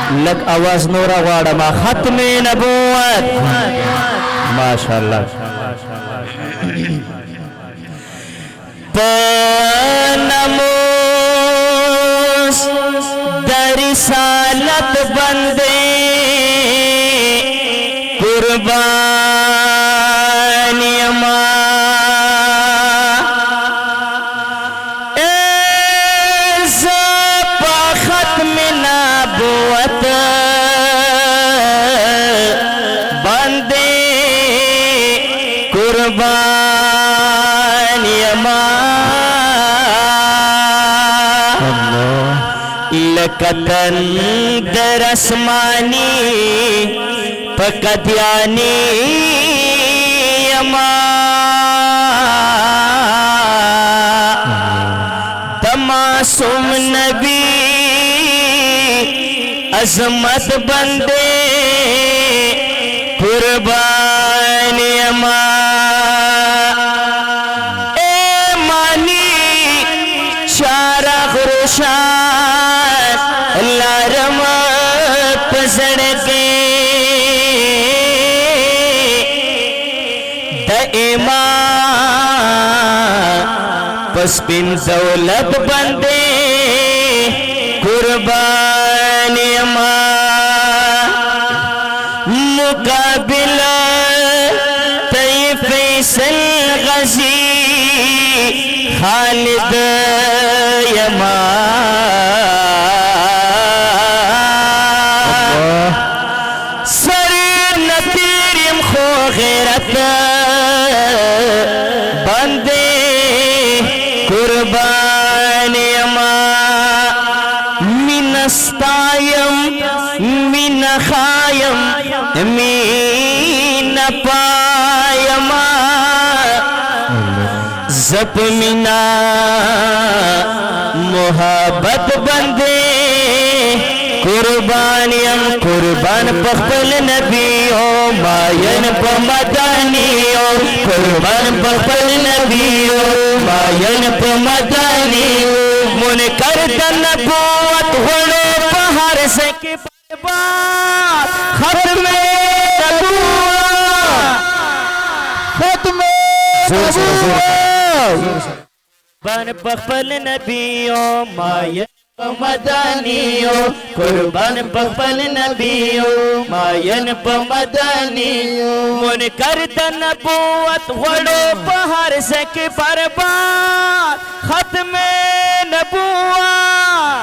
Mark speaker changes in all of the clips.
Speaker 1: लग आवाज नोरा वाड़ा मा खत्म नबूवत माशाअल्लाह पनमोस दरिसालत बंदे कुर्बानी अमा लकतन दरसमानी पकदियानी अमा तमासुम नबी अजमत बंदे कुर्बानी अमा ए मानी चारा खुरशान लारम पसड़ के दईमा पसपिन दौलत बंदे कुर्बानी अमा मुकाबिला तय फैसल गजी खालिद यमा बंदे कुर्बानी अमा मिनस्तायम मिन खायम मीन पायमा जप मिना मोहब्बत बंदे कुर्बानियम कुर्बान पखल नबियो मायन पमदानियो कुर्बान पखल नबियो मायन पमदानियो मुन कर नबूवत होड़ो पहाड़ से के बात खत्म कुर्बान पखल नबियो मायन मदानियो कुर्बान पखल नबियो मायन पमदानियो मुन कर नबूवत होड़ो पहाड़ से के बर्बाद खत्म नबूवत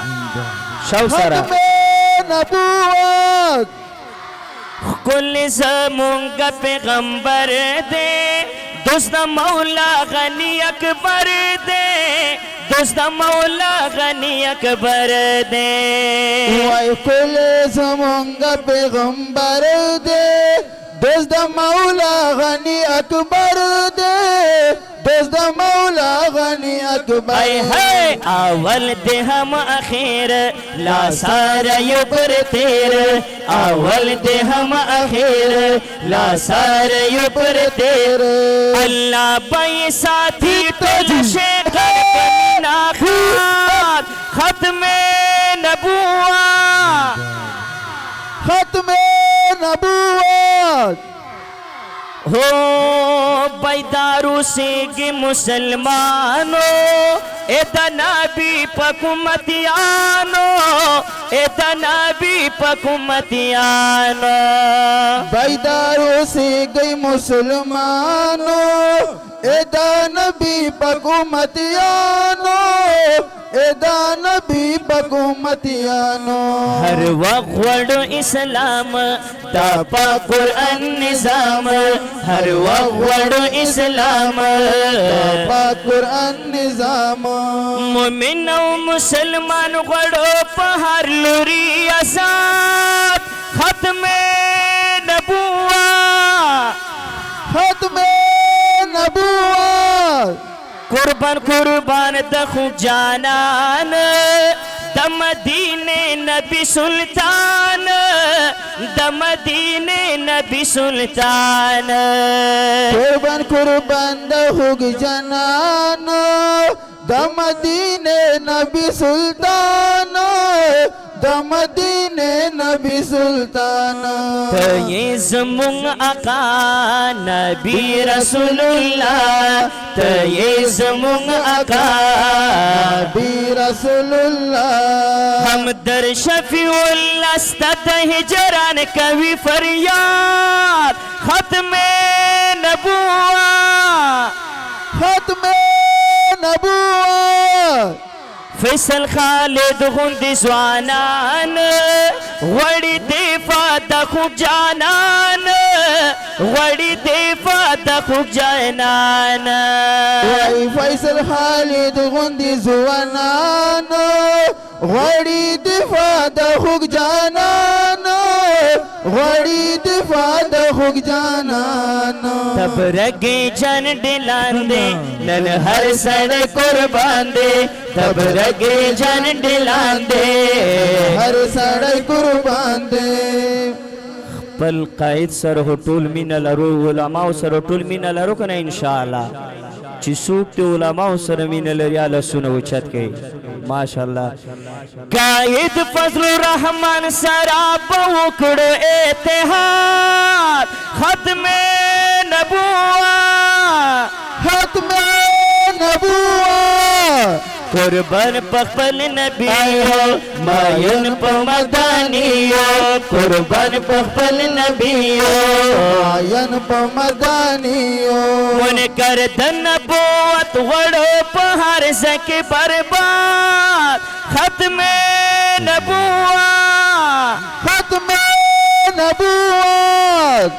Speaker 1: कुल ज़मूंग पैगंबर दे दोस्त मौला गनी अकबर दे दोस्त मौला गनी अकबर दे
Speaker 2: कुल ज़मूंग पैगंबर दे दोस्त मौला गनी अकबर दे दोस्त मौला गनी अकबर
Speaker 1: है अवल दे हम आखिर ला सारा ऊपर तेर अवल दे हम आखिर ला सारा ऊपर तेर अल्लाह भाई साथी तुझसे करना खात खत्म नबूवत हो बैदारू से गे मुसलमानो एतना भी पकुमतियानो एतना भी पकुमतियानो
Speaker 2: बैदारू से गई मुसलमानो एदान भी पकुमतियानो एदान भी पकुमतियानो
Speaker 1: हर वक्त इस्लाम तापा कुरान निजाम हर वक्त इस्लाम
Speaker 2: तापा कुरान निजाम
Speaker 1: मोमिन मुसलमान गड़ो पहाड़ लुरी आजाद खत्म नबूवत कुर्बान कुर्बान दखु जानान दमदीने नबी सुल्तान दमदीने नबी सुल्तान
Speaker 2: कुर्बान कुर्बान दखु जानान दमदीने नबी सुल्तान दमदीने नबी सुल्तान
Speaker 1: ته یې زمونږ آقا نبی رسول الله ته یې زمونږ آقا
Speaker 2: نبی رسول الله
Speaker 1: هم در شفیع الله ستد هجران کوي فریاد ختم نبوت
Speaker 2: ختم نبوت
Speaker 1: فیصل خالد غوندې ځوانان غواړي دفاع د خوږ جانان غواړي دفاع د خوږ جانان
Speaker 2: وای فیصل خالد غوندې ځوانان غواړي دفاع د خوږ جانان غواړي دفاع د خوږ جانان
Speaker 1: تب رګې جنډې لاندې نن هر سړی قربان دی تب رګې جنډې لاندې
Speaker 2: هر سړی قربان دی
Speaker 1: خپل قائد سره ټول مینه لرو علماو سره ټول مینه لرو کنه ان شاء الله چې څوک ته علماو سره مینه لري الله سونه اوچت کوي ماشاءالله قائد فضل الرحمن سره په وکړو اتحاد ختم نبوت
Speaker 2: ختم نبوت
Speaker 1: قربان په خپل نبی ماین په مدانی قربان په خپل نبی
Speaker 2: ماین په مدانی
Speaker 1: منکر د نبوت وړو په هر ځکه برباد ختم نبوت
Speaker 2: ختم نبوت